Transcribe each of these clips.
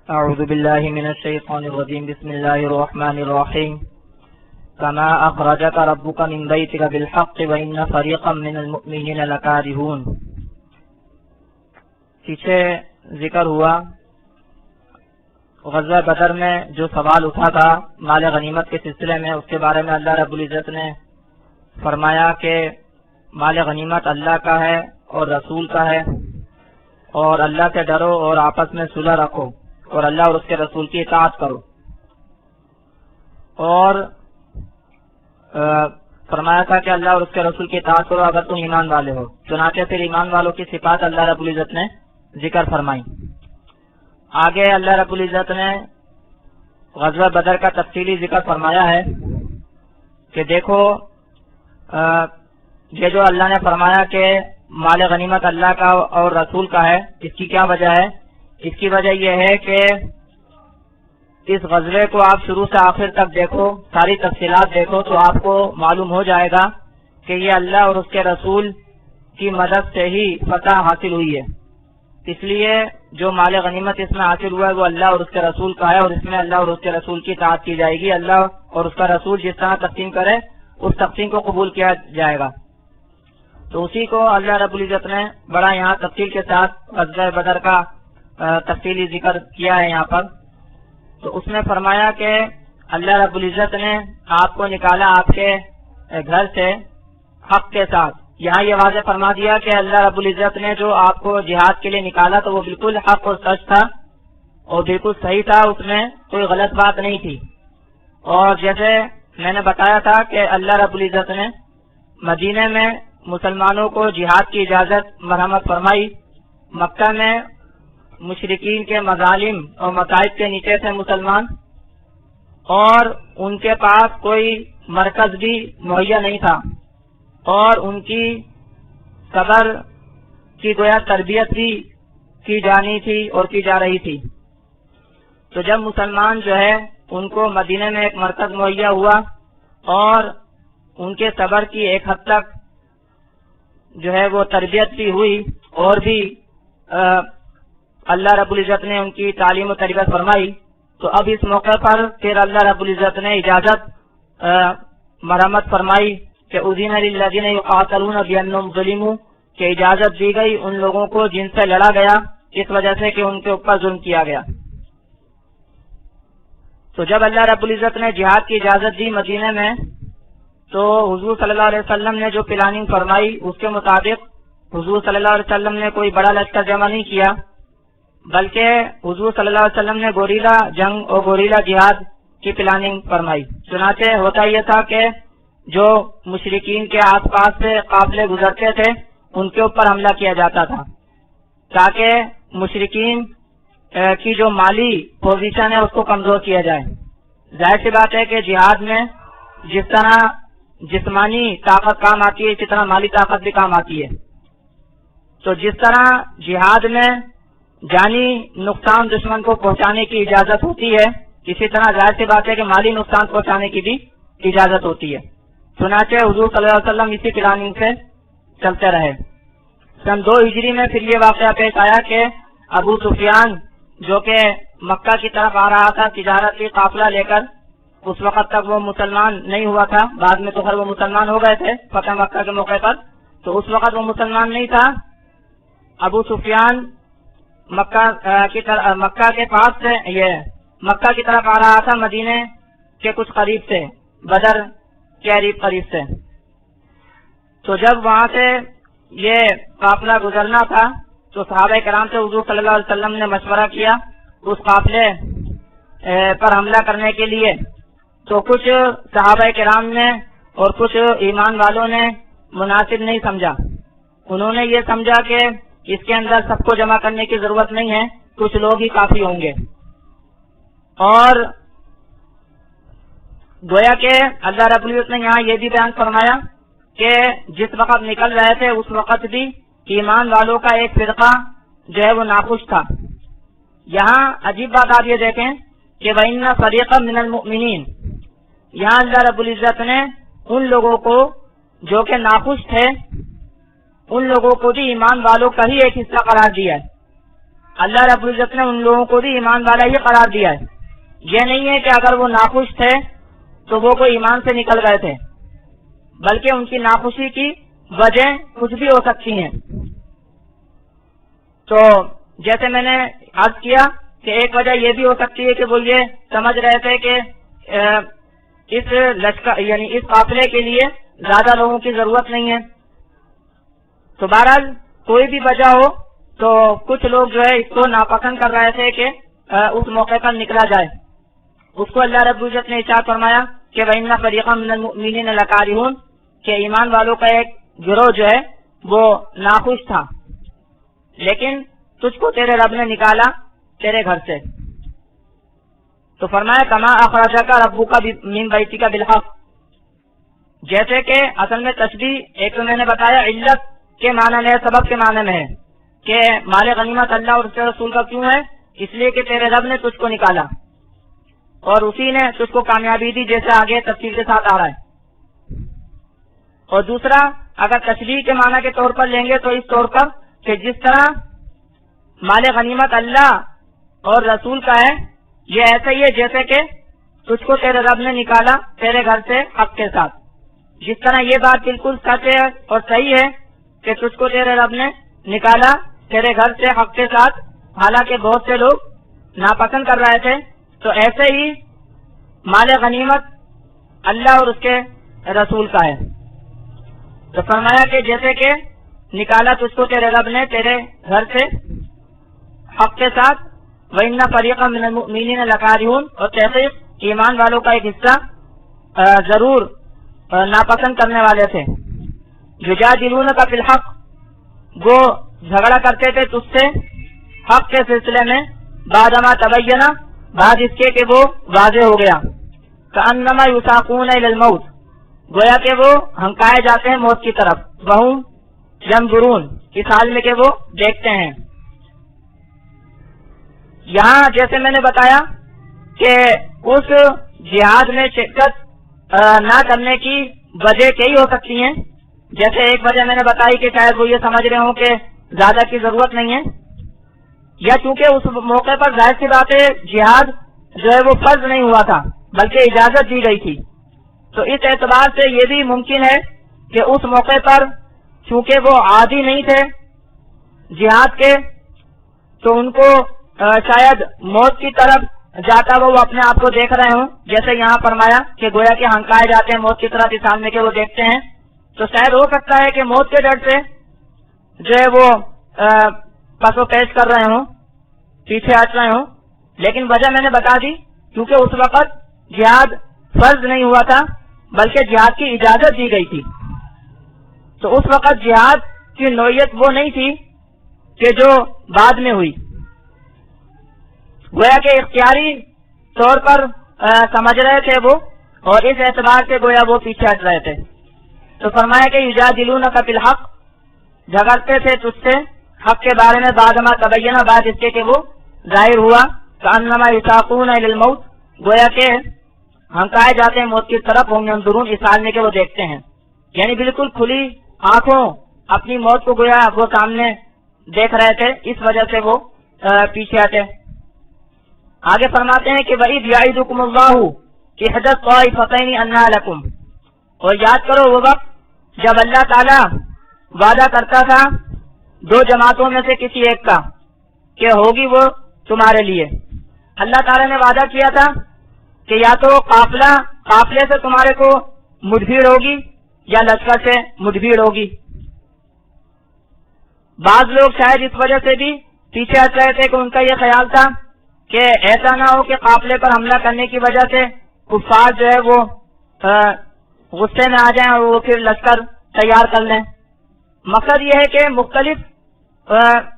اعوذ باللہ من الشیطان الرجیم بسم اللہ الرحمن الرحیم کما اخرجک ربک من بیتک بالحق وان فریقا من المؤمنین لکارہون۔ پیچھے ذکر ہوا غزوہ بدر میں جو سوال اٹھا تھا مال غنیمت کے سلسلے میں، اس کے بارے میں اللہ رب العزت نے فرمایا کہ مال غنیمت اللہ کا ہے اور رسول کا ہے، اور اللہ سے ڈرو اور آپس میں صلح رکھو اور اللہ اور اس کے رسول کی اطاعت کرو، اور فرمایا تھا کہ اللہ اور اس کے رسول کی اطاعت کرو اگر تم ایمان والے ہو۔ چنانچہ پھر ایمان والوں کی صفات اللہ رب العزت نے ذکر فرمائی۔ آگے اللہ رب العزت نے غزوہ بدر کا تفصیلی ذکر فرمایا ہے کہ دیکھو یہ جو اللہ نے فرمایا کہ مال غنیمت اللہ کا اور رسول کا ہے، اس کی کیا وجہ ہے؟ اس کی وجہ یہ ہے کہ اس غزوے کو آپ شروع سے آخر تک دیکھو، ساری تفصیلات دیکھو تو آپ کو معلوم ہو جائے گا کہ یہ اللہ اور اس کے رسول کی مدد سے ہی فتح حاصل ہوئی ہے۔ اس لیے جو مال غنیمت اس میں حاصل ہوا ہے وہ اللہ اور اس کے رسول کا ہے، اور اس میں اللہ اور اس کے رسول کی اطاعت کی جائے گی۔ اللہ اور اس کا رسول جس طرح تقسیم کرے اس تقسیم کو قبول کیا جائے گا۔ تو اسی کو اللہ رب العزت نے بڑا یہاں تفصیل کے ساتھ غزوہ بدر کا تفصیلی ذکر کیا ہے یہاں پر۔ تو اس میں فرمایا کہ اللہ رب العزت نے آپ کو نکالا آپ کے گھر سے حق کے ساتھ۔ یہاں یہ واضح فرما دیا کہ اللہ رب العزت نے جو آپ کو جہاد کے لیے نکالا تو وہ بالکل حق اور سچ تھا اور بالکل صحیح تھا، اس میں کوئی غلط بات نہیں تھی۔ اور جیسے میں نے بتایا تھا کہ اللہ رب العزت نے مدینے میں مسلمانوں کو جہاد کی اجازت مرحمت فرمائی، مکہ میں مشرکین کے مظالم اور مصائب کے نیچے تھے مسلمان، اور ان کے پاس کوئی مرکز بھی مہیا نہیں تھا، اور ان کی صبر کی گویا تربیت بھی کی جانی تھی اور کی جا رہی تھی۔ تو جب مسلمان جو ہے ان کو مدینے میں ایک مرکز مہیا ہوا اور ان کے صبر کی ایک حد تک جو ہے وہ تربیت بھی ہوئی، اور بھی اللہ رب العزت نے ان کی تعلیم و تربیت فرمائی، تو اب اس موقع پر پھر اللہ رب العزت نے اجازت مرحمت فرمائی کہ اذن للذین یقاتلون بانہم ظلموا، کہ اجازت دی گئی ان لوگوں کو جن سے لڑا گیا اس وجہ سے کہ ان کے اوپر ظلم کیا گیا۔ تو جب اللہ رب العزت نے جہاد کی اجازت دی مدینے میں، تو حضور صلی اللہ علیہ وسلم نے جو پلاننگ فرمائی اس کے مطابق حضور صلی اللہ علیہ وسلم نے کوئی بڑا لشکر جمع نہیں کیا، بلکہ حضور صلی اللہ علیہ وسلم نے گوریلا جنگ اور گوریلا جہاد کی پلاننگ فرمائی۔ چنانچہ ہوتا یہ تھا کہ جو مشرکین کے آس پاس سے قافلے گزرتے تھے ان کے اوپر حملہ کیا جاتا تھا، تاکہ مشرکین کی جو مالی پوزیشن ہے اس کو کمزور کیا جائے۔ ظاہر سی بات ہے کہ جہاد میں جس طرح جسمانی طاقت کام آتی ہے اسی طرح مالی طاقت بھی کام آتی ہے۔ تو جس طرح جہاد میں جانی نقصان دشمن کو پہنچانے کی اجازت ہوتی ہے، اسی طرح ظاہر سی بات ہے کہ مالی نقصان پہنچانے کی بھی اجازت ہوتی ہے۔ چنانچہ حضور صلی اللہ علیہ وسلم اسی پلاننگ سے چلتے رہے۔ سن 2 ہجری میں پھر یہ واقعہ پیش آیا کہ ابو سفیان جو کہ مکہ کی طرف آ رہا تھا تجارت کی قافلہ لے کر، اس وقت تک وہ مسلمان نہیں ہوا تھا، بعد میں تو خیر وہ مسلمان ہو گئے تھے فتح مکہ کے موقع پر، تو اس وقت وہ مسلمان نہیں تھا۔ ابو سفیان مکہ کے پاس سے یہ مکہ کی طرف آ رہا تھا، مدینے کے کچھ قریب سے، بدر کے قریب سے۔ تو جب وہاں سے یہ قافلہ گزرنا تھا تو صحابہ کرام سے حضور صلی اللہ علیہ وسلم نے مشورہ کیا اس قافلے پر حملہ کرنے کے لیے۔ تو کچھ صحابہ کرام نے اور کچھ ایمان والوں نے مناسب نہیں سمجھا، انہوں نے یہ سمجھا کہ اس کے اندر سب کو جمع کرنے کی ضرورت نہیں ہے، کچھ لوگ ہی کافی ہوں گے۔ اور گویا کہ اللہ رب العزت نے یہاں یہ بھی بیان فرمایا کہ جس وقت نکل رہے تھے اس وقت بھی ایمان والوں کا ایک فرقہ جو ہے وہ ناخوش تھا۔ یہاں عجیب بات آپ یہ دیکھیں کہ وَإِنَّ فَرِيقًا مِّنَ الْمُؤْمِنِينَ، یہاں اللہ رب العزت نے ان لوگوں کو جو کہ ناخوش تھے ان لوگوں کو بھی ایمان والوں کا ہی ایک حصہ قرار دیا ہے۔ اللہ رب العزت نے ان لوگوں کو بھی ایمان والا ہی قرار دیا ہے. یہ نہیں ہے کہ اگر وہ ناخوش تھے تو وہ کوئی ایمان سے نکل گئے تھے، بلکہ ان کی ناخوشی کی وجہ کچھ بھی ہو سکتی ہیں. تو جیسے میں نے عرض کیا کہ ایک وجہ یہ بھی ہو سکتی ہے کہ وہ یہ سمجھ رہے تھے کہ اس لشکر یعنی اس قافلے کے لیے زیادہ لوگوں کی ضرورت نہیں ہے. تو بہرحال کوئی بھی وجہ ہو تو کچھ لوگ جو ہے اس کو ناپسند کر رہے تھے کہ اس موقع پر نکلا جائے. اس کو اللہ رب العزت نے ارشاد فرمایا کہ وَإِنَّ فَرِيقًا مِّنَ الْمُؤْمِنِينَ لَكَارِهُونَ کہ ایمان والوں کا ایک گروہ جو ہے وہ ناخوش تھا، لیکن تجھ کو تیرے رب نے نکالا تیرے گھر سے. تو فرمایا کما اخرجک ربک من بیتک بالحق، جیسے کہ اصل میں تشبیہ ایک تو میں نے بتایا علت کے معنی میں، سبب کے معنی میں ہے کہ مال غنیمت اللہ اور اس کے رسول کا کیوں ہے، اس لیے کہ تیرے رب نے تجھ کو نکالا اور اسی نے تجھ کو کامیابی دی، جیسے آگے تفصیل کے ساتھ آ رہا ہے. اور دوسرا اگر تشبیہ کے معنی کے طور پر لیں گے تو اس طور پر کہ جس طرح مال غنیمت اللہ اور رسول کا ہے، یہ ایسا ہی ہے جیسے کہ تجھ کو تیرے رب نے نکالا تیرے گھر سے حق کے ساتھ. جس طرح یہ بات بالکل سچ ہے اور صحیح ہے کہ تجھ کو تیرے رب نے نکالا تیرے گھر سے حق کے ساتھ، حالانکہ بہت سے لوگ ناپسند کر رہے تھے، تو ایسے ہی مال غنیمت اللہ اور اس کے رسول کا ہے. تو فرمایا کہ جیسے کہ نکالا تجھ کو تیرے رب نے تیرے گھر سے حق کے ساتھ، وَإِنَّ فَرِيقًا مِّنَ الْمُؤْمِنِينَ لَكَارِهُونَ اور تحقیق ایمان والوں کا ایک حصہ ضرور ناپسند کرنے والے تھے. یجادلونک فی الحق، وہ جھگڑا کرتے تھے تجھ سے حق کے سلسلے میں، بعدما تبین، بعد اس کے کہ وہ واضح ہو گیا، کأنما یساقون الی الموت، گویا کہ وہ ہنکائے جاتے ہیں موت کی طرف، وہم ینظرون، اس حال میں کہ وہ دیکھتے ہیں. یہاں جیسے میں نے بتایا کہ اس جہاد میں شرکت نہ کرنے کی وجہ کئی ہو سکتی ہیں. جیسے ایک وجہ میں نے بتائی کہ شاید وہ یہ سمجھ رہے ہوں کہ زیادہ کی ضرورت نہیں ہے، یا چونکہ اس موقع پر ظاہر سی بات ہے جہاد جو ہے وہ فرض نہیں ہوا تھا بلکہ اجازت دی گئی تھی. تو اس اعتبار سے یہ بھی ممکن ہے کہ اس موقع پر چونکہ وہ عادی نہیں تھے جہاد کے، تو ان کو شاید موت کی طرف جاتا وہ اپنے آپ کو دیکھ رہے ہوں، جیسے یہاں فرمایا کہ گویا کہ ہنکائے جاتے ہیں موت کی طرف اس حال میں کہ وہ دیکھتے ہیں. تو شاید ہو سکتا ہے کہ موت کے ڈر سے جو ہے وہ پس و پیش کر رہے ہوں، پیچھے ہٹ رہے ہوں. لیکن وجہ میں نے بتا دی، کیونکہ اس وقت جہاد فرض نہیں ہوا تھا بلکہ جہاد کی اجازت دی گئی تھی. تو اس وقت جہاد کی نوعیت وہ نہیں تھی کہ جو بعد میں ہوئی، گویا کہ اختیاری طور پر سمجھ رہے تھے وہ، اور اس اعتبار سے گویا وہ پیچھے ہٹ رہے تھے. تو فرمایا کہ یجادلونک فی الحق، جھگڑتے تھے تجھ سے حق کے بارے میں، بعدما تبین، بعد اس کے کہ وہ ظاہر ہوا، کأنما یساقون الی الموت، گویا کہ ہنکائے جاتے ہیں موت کی طرف، ہم ینظرون، اس حال میں کہ وہ دیکھتے ہیں. یعنی بالکل کھلی آنکھوں اپنی موت کو گویا وہ سامنے دیکھ رہے تھے، اس وجہ سے وہ پیچھے ہٹے. آگے فرماتے ہیں کہ وَإِذْ يَعِدُكُمُ اللَّهُ إِحْدَى الطَّائِفَتَيْنِ أَنَّهَا لَكُمْ، اور یاد کرو وہ وقت جب اللہ تعالیٰ وعدہ کرتا تھا دو جماعتوں میں سے کسی ایک کا کہ ہوگی وہ تمہارے لیے. اللہ تعالیٰ نے وعدہ کیا تھا کہ یا تو قافلے سے تمہارے کو مٹبھیڑ ہوگی یا لشکر سے مٹبھیڑ ہوگی. بعض لوگ شاید اس وجہ سے بھی پیچھے ہٹ رہے تھے کہ ان کا یہ خیال تھا کہ ایسا نہ ہو کہ قافلے پر حملہ کرنے کی وجہ سے کفار جو ہے وہ غصے میں آ جائیں اور وہ پھر لشکر تیار کر لیں. مقصد یہ ہے کہ مختلف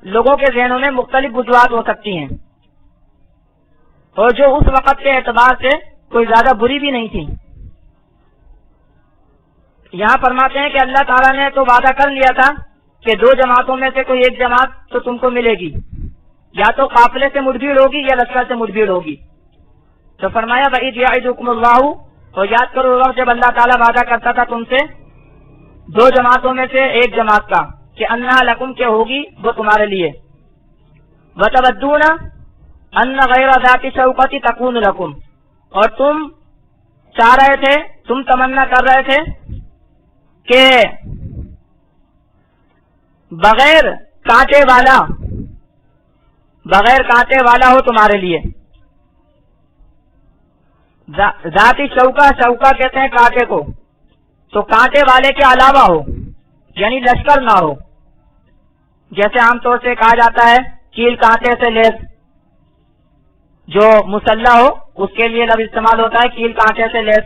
لوگوں کے ذہنوں میں مختلف وجوہات ہو سکتی ہیں، اور جو اس وقت کے اعتبار سے کوئی زیادہ بری بھی نہیں تھی. یہاں فرماتے ہیں کہ اللہ تعالیٰ نے تو وعدہ کر لیا تھا کہ دو جماعتوں میں سے کوئی ایک جماعت تو تم کو ملے گی، یا تو قافلے سے مٹبھیڑ ہوگی یا لشکر سے مٹبھیڑ ہوگی. تو فرمایا وَإِذْ يَعِدُكُمُ اللَّهُ، اور یاد کرو وقت جب اللہ تعالیٰ وعدہ کرتا تھا تم سے دو جماعتوں میں سے ایک جماعت کا کہ انہا لکم، کہ ہوگی وہ تمہارے لیے. وتودون ان غیر ذات شوکت تکون لکم، اور تم چاہ رہے تھے، تم تمنا کر رہے تھے کہ بغیر کانٹے والا ہو تمہارے لیے. ذاتی شوکا کہتے ہیں کانٹے کو، تو کانٹے والے کے علاوہ ہو، یعنی لشکر نہ ہو. جیسے عام طور سے کہا جاتا ہے کیل کانٹے سے لیس، جو مسلح ہو اس کے لیے لفظ استعمال ہوتا ہے کیل کانٹے سے لیس.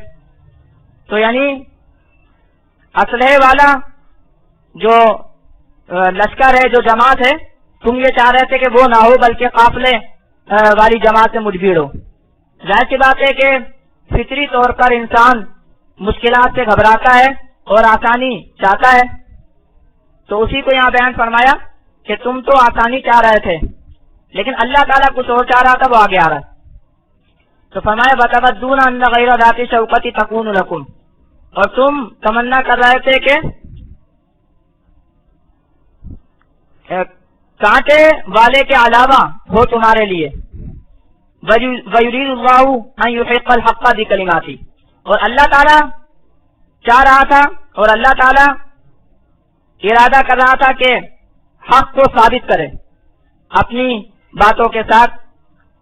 تو یعنی اسلحے والا جو لشکر ہے، جو جماعت ہے، تم یہ چاہ رہے تھے کہ وہ نہ ہو بلکہ قافلے والی جماعت سے مجبور ہو. ظاہر سی بات ہے کہ فطری طور پر انسان مشکلات سے گھبراتا ہے اور آسانی چاہتا ہے، تو اسی کو یہاں بیان فرمایا کہ تم تو آسانی چاہ رہے تھے لیکن اللہ تعالیٰ کچھ اور چاہ رہا تھا، وہ آگے آ رہا ہے. تو فرمایا وَتَوَدُّونَ أَنَّ غَيْرَ ذَاتِ الشَّوْكَةِ تَكُونُ لَكُمْ، اور تم تمنا کر رہے تھے کہ کانٹے والے کے علاوہ ہو تمہارے لیے. وَيُرِيدُ اللَّهُ أَن يُحِقَّ الْحَقَّ بِكَلِمَاتِهِ، اور اللہ تعالیٰ چاہ رہا تھا اور اللہ تعالیٰ ارادہ کر رہا تھا کہ حق کو ثابت کرے اپنی باتوں کے ساتھ.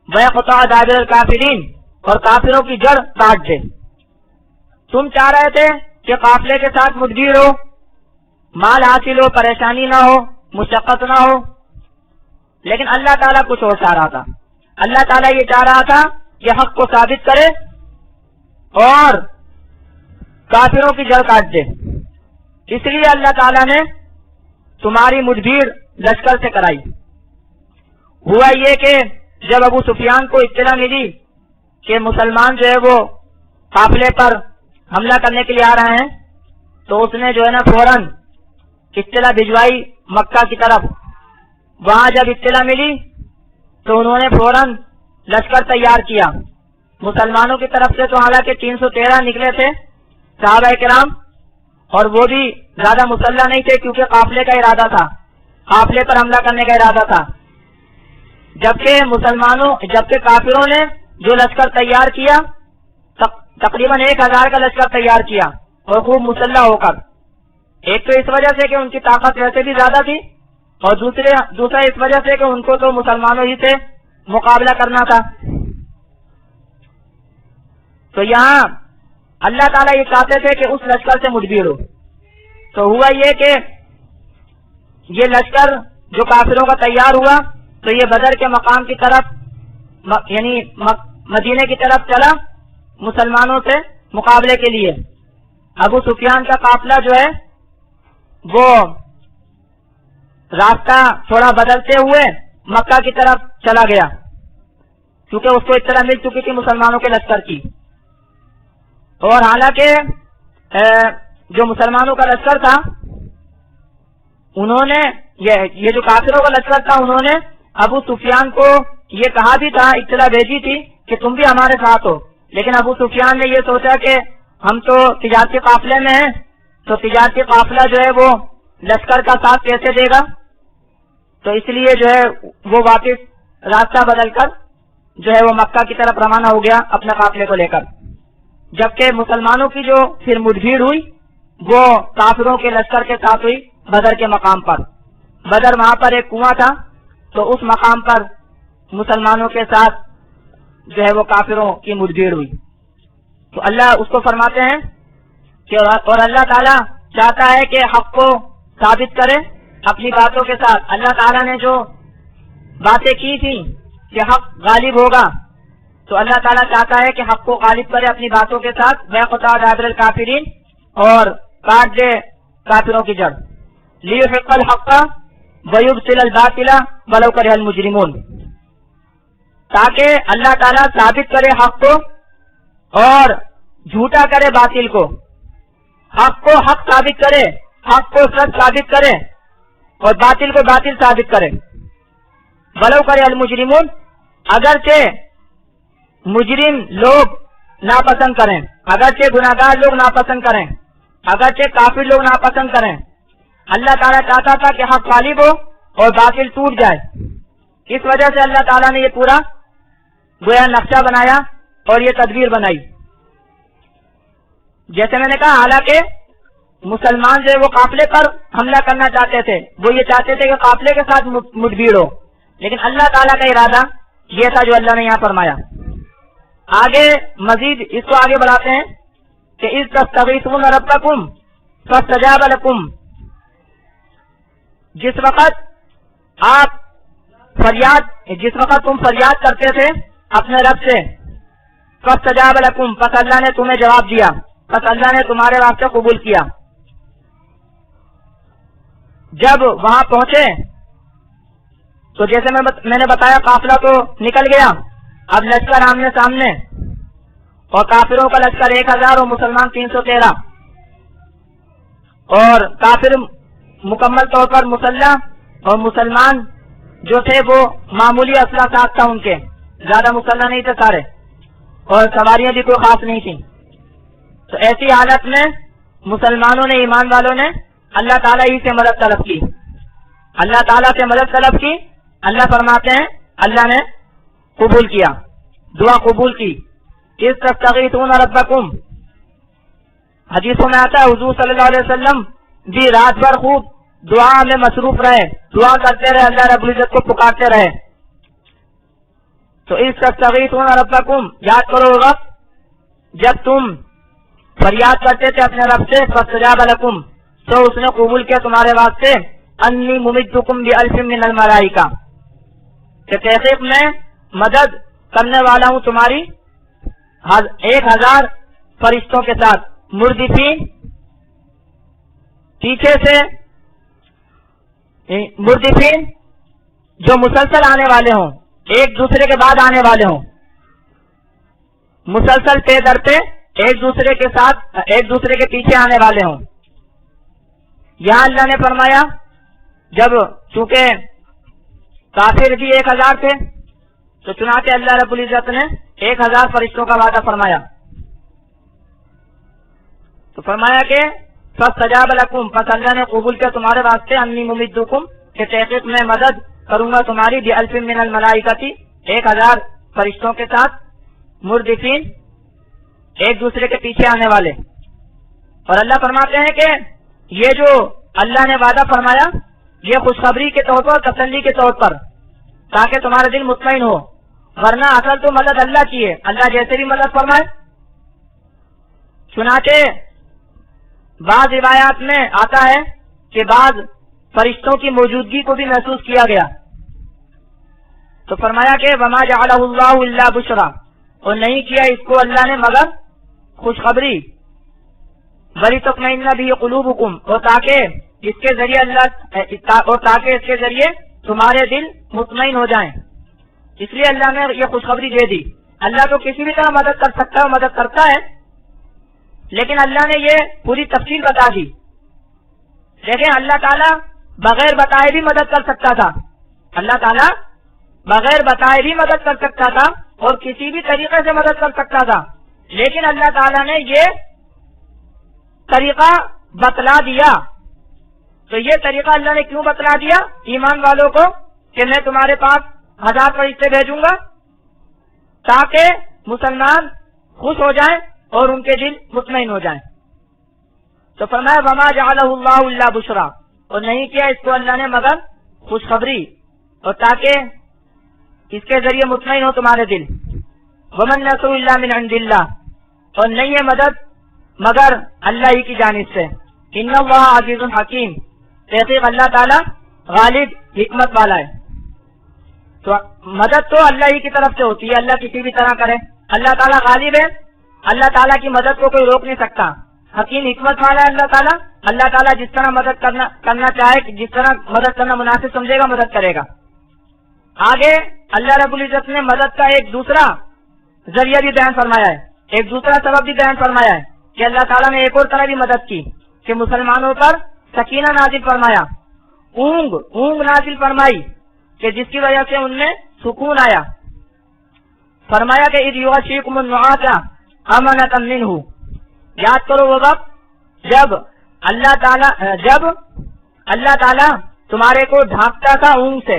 وَيَقْطَعَ دَابِرَ الْكَافِرِينَ، اور کافروں کی جڑ کاٹ دے. تم چاہ رہے تھے کہ قافلے کے ساتھ مدبر ہو، مال حاصل ہو، پریشانی نہ ہو، مشقت نہ ہو، لیکن اللہ تعالیٰ کچھ اور چاہ رہا تھا. اللہ تعالیٰ یہ چاہ رہا تھا کہ حق کو ثابت کرے اور کافروں کی جڑ کاٹ دے. اس لیے اللہ تعالیٰ نے تمہاری مدبر لشکر سے کرائی. ہوا یہ کہ جب ابو سفیان کو اطلاع ملی کہ مسلمان جو ہے وہ قافلے پر حملہ کرنے کے لیے آ رہے ہیں، تو اس نے جو ہے نا فوراً اطلاع بھجوائی مکہ کی طرف. وہاں جب اطلاع ملی تو انہوں نے فوراً لشکر تیار کیا. مسلمانوں کی طرف سے تو حالانکہ 313 نکلے تھے صحابہ کرام، اور وہ بھی زیادہ مسلح نہیں تھے کیونکہ قافلے کا ارادہ تھا، قافلے پر حملہ کرنے کا ارادہ تھا. جبکہ کافروں نے جو لشکر تیار کیا تقریباً 1000 کا لشکر تیار کیا اور خوب مسلح ہو کر. ایک تو اس وجہ سے کہ ان کی طاقت ویسے بھی زیادہ تھی، اور دوسرا اس وجہ سے کہ ان کو تو مسلمانوں ہی سے مقابلہ کرنا تھا. تو یہاں اللہ تعالیٰ یہ چاہتے تھے کہ اس لشکر سے مدبر ہو. تو ہوا یہ کہ یہ لشکر جو کافروں کا تیار ہوا تو یہ بدر کے مقام کی طرف یعنی مدینے کی طرف چلا مسلمانوں سے مقابلے کے لیے. ابو سفیان کا قافلہ جو ہے وہ راستہ تھوڑا بدلتے ہوئے مکہ کی طرف چلا گیا کیونکہ اس کو اطلاع مل چکی تھی مسلمانوں کے لشکر کی. اور حالانکہ جو مسلمانوں کا لشکر تھا انہوں نے یہ جو کافروں کا لشکر تھا انہوں نے ابو سفیان کو یہ کہا بھی تھا، اطلاع بھیجی تھی کہ تم بھی ہمارے ساتھ ہو، لیکن ابو سفیان نے یہ سوچا کہ ہم تو تجارتی قافلے میں ہیں، تو تجارتی قافلہ جو ہے وہ لشکر کا ساتھ کیسے دے گا. تو اس لیے جو ہے وہ واپس راستہ بدل کر جو ہے وہ مکہ کی طرف روانہ ہو گیا اپنے قافلے کو لے کر. جبکہ مسلمانوں کی جو پھر مدبھیڑ ہوئی وہ کافروں کے لشکر کے ساتھ ہوئی بدر کے مقام پر. بدر وہاں پر ایک کنواں تھا، تو اس مقام پر مسلمانوں کے ساتھ جو ہے وہ کافروں کی مدبھیڑ ہوئی. تو اللہ اس کو فرماتے ہیں کہ اور اللہ تعالیٰ چاہتا ہے کہ حق کو ثابت کرے اپنی باتوں کے ساتھ. اللہ تعالیٰ نے جو باتیں کی تھی کہ حق غالب ہوگا، تو اللہ تعالیٰ چاہتا ہے کہ حق کو غالب کرے اپنی باتوں کے ساتھ. وَيَقْطَعَ دَابِرَ الْكَافِرِينَ، اور کاٹ دے کافروں کی جڑ. لِيُحِقَّ الْحَقَّ وَيُبْطِلَ الْبَاطِلَ وَلَوْ كَرِهَ الْمُجْرِمُونَ، تاکہ اللہ تعالیٰ ثابت کرے حق کو اور جھوٹا کرے باطل کو. حق کو حق ثابت کرے، حق کو سچ ثابت کرے اور باطل کو باطل ثابت کرے. وَلَوْ كَرِهَ الْمُجْرِمُونَ، اگرچہ مجرم لوگ ناپسند کریں، اگرچہ گناہگار لوگ ناپسند کریں، اگرچہ کافر لوگ ناپسند کریں. اللہ تعالیٰ چاہتا تھا کہ حق غالب ہو اور باطل ٹوٹ جائے، اس وجہ سے اللہ تعالیٰ نے یہ پورا گویا نقشہ بنایا اور یہ تدبیر بنائی. جیسے میں نے کہا حالانکہ مسلمان جو وہ قافلے پر حملہ کرنا چاہتے تھے, وہ یہ چاہتے تھے کہ قافلے کے ساتھ مٹبھیڑ ہو, لیکن اللہ تعالیٰ کا ارادہ یہ تھا جو اللہ نے یہاں فرمایا. آگے مزید اس کو آگے بڑھاتے ہیں کہ اذ تستغیثون ربکم فاستجاب لکم, جس وقت تم فریاد کرتے تھے اپنے رب سے, فاستجاب لکم, پس اللہ نے تمہیں جواب دیا, پس اللہ نے تمہارے واسطے قبول کیا. جب وہاں پہنچے تو جیسے میں نے بتایا قافلہ تو نکل گیا, اب لشکر آمنے سامنے, اور کافروں کا لشکر 1000 اور مسلمان 313, اور کافر مکمل طور پر مسلح اور مسلمان جو تھے وہ معمولی اسلحہ ساتھ تھا, ان کے زیادہ مسلح نہیں تھے سارے, اور سواریاں بھی کوئی خاص نہیں تھیں. تو ایسی حالت میں مسلمانوں نے, ایمان والوں نے اللہ تعالیٰ ہی سے مدد طلب کی, اللہ تعالیٰ سے مدد طلب کی. اللہ فرماتے ہیں اللہ نے قبول کیا, دعا قبول کی. اذ تستغیثون ربکم, حدیثوں میں آتا ہے حضور صلی اللہ علیہ وسلم بھی رات بھر خوب دعا میں مصروف رہے, دعا کرتے رہے, اللہ رب العزت کو پکارتے رہے. تو اذ تستغیثون ربکم, یاد کرو وقت جب تم فریاد کرتے تھے اپنے رب سے, فاستجاب لکم, تو اس نے قبول کیا تمہارے واسطے, انی ممدکم بألف من الملائکہ, کہ تحقیق میں مدد کرنے والا ہوں تمہاری 1000 فرشتوں کے ساتھ, مردفین, پیچھے سے مردفین جو مسلسل آنے والے ہوں, ایک دوسرے کے بعد آنے والے ہوں, مسلسل پہ در پہ ایک دوسرے کے ساتھ, ایک دوسرے کے پیچھے آنے والے ہوں. یہاں اللہ نے فرمایا جب چونکہ کافر بھی 1000 تھے تو چنانچہ اللہ رب العزت نے 1000 فرشتوں کا وعدہ فرمایا. تو فرمایا کہ فاستجاب لکم, پس اللہ نے قبول کیا تمہارے واسطے, انی ممدکم, کہ تحقیق میں مدد کروں گا تمہاری بألف من الملائکۃ, 1000 فرشتوں کے ساتھ, مردفین, ایک دوسرے کے پیچھے آنے والے. اور اللہ فرماتے ہیں کہ یہ جو اللہ نے وعدہ فرمایا یہ خوشخبری کے طور پر, تسلی کے طور پر, تاکہ تمہارا دل مطمئن ہو, ورنہ اصل تو مدد اللہ کی ہے, اللہ جیسے بھی مدد فرمائے. چنانچہ بعض روایات میں آتا ہے کہ بعض فرشتوں کی موجودگی کو بھی محسوس کیا گیا. تو فرمایا کہ وما جعلہ اللہ الا بشرا, اور نہیں کیا اس کو اللہ نے مگر خوشخبری, وَلِتَطْمَئِنَّ بِهِ قُلُوبُكُمْ, اور تاکہ اس کے ذریعے اللہ, اور تاکہ اس کے ذریعے تمہارے دل مطمئن ہو جائیں. اس لیے اللہ نے یہ خوشخبری دے دی. اللہ تو کسی بھی طرح مدد کر سکتا ہے, مدد کرتا ہے, لیکن اللہ نے یہ پوری تفصیل بتا دی. دیکھیں اللہ تعالیٰ بغیر بتائے بھی مدد کر سکتا تھا, اللہ تعالیٰ بغیر بتائے بھی مدد کر سکتا تھا, اور کسی بھی طریقے سے مدد کر سکتا تھا, لیکن اللہ تعالیٰ نے یہ طریقہ بتلا دیا. تو یہ طریقہ اللہ نے کیوں بتلا دیا ایمان والوں کو, کہ میں تمہارے پاس 1000 فرشتے بھیجوں گا تاکہ مسلمان خوش ہو جائیں اور ان کے دل مطمئن ہو جائیں. تو فرمایا وما جعلہ اللہ الا بشرا, اور نہیں کیا اس کو اللہ نے مگر خوشخبری, اور تاکہ اس کے ذریعے مطمئن ہو تمہارے دل. ومن نصر الا من عند اللہ, اور نہیں ہے مدد مگر اللہ ہی کی جانب سے. ان اللہ عزیز حکیم, تحقیق اللہ تعالی غالب حکمت والا ہے. تو مدد تو اللہ ہی کی طرف سے ہوتی ہے, اللہ کسی بھی طرح کرے. اللہ تعالیٰ غالب ہے, اللہ تعالیٰ کی مدد کو کوئی روک نہیں سکتا. حکیم حکمت والا ہے اللہ تعالیٰ. اللہ تعالیٰ جس طرح مدد کرنا چاہے, جس طرح مدد کرنا مناسب سمجھے گا مدد کرے گا. آگے اللہ رب العزت نے مدد کا ایک دوسرا ذریعہ بھی بیان فرمایا ہے, ایک دوسرا سبب بھی بیان فرمایا ہے کہ اللہ تعالیٰ نے ایک اور طرح بھی مدد کی, کہ مسلمانوں پر سکینہ نازل فرمایا, اونگ نازل فرمائی, کہ جس کی وجہ سے ان میں سکون آیا. فرمایا کہ اذ یغشیکم النعاس امنۃ منہ, یاد کرو وہ وقت جب اللہ تعالیٰ تمہارے کو ڈھانپتا تھا اونگ سے,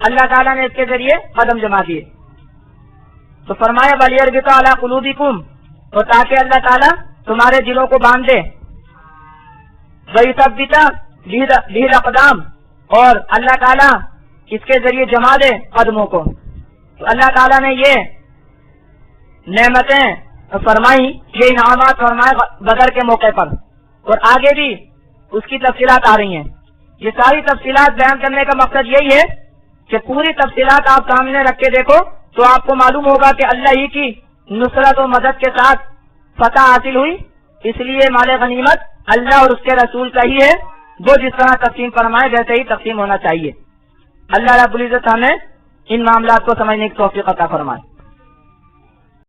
اللہ تعالیٰ نے اس کے ذریعے قدم جما دیے. تو فرمایا وَلْيَرْبِطَ عَلَىٰ قُلُوبِكُمْ، تو تاکہ اللہ تعالیٰ تمہارے دلوں کو باندھ دے. وَيُثَبِّتَ بِهِ الْأَقْدَامَ، اور اللہ تعالیٰ اس کے ذریعے جما دے قدموں کو. تو اللہ تعالیٰ نے یہ نعمتیں فرمائی، یہ انعامات فرمائے بدر کے موقع پر، اور آگے بھی اس کی تفصیلات آ رہی ہیں. یہ ساری تفصیلات بیان کرنے کا مقصد یہی ہے کہ پوری تفصیلات آپ سامنے رکھ کے دیکھو تو آپ کو معلوم ہوگا کہ اللہ ہی کی نصرت و مدد کے ساتھ فتح حاصل ہوئی. اس لیے مال غنیمت اللہ اور اس کے رسول کا ہی ہے، وہ جس طرح تقسیم فرمائے ویسے ہی تقسیم ہونا چاہیے. اللہ رب العزت ہمیں ان معاملات کو سمجھنے کی توفیق عطا فرمائے.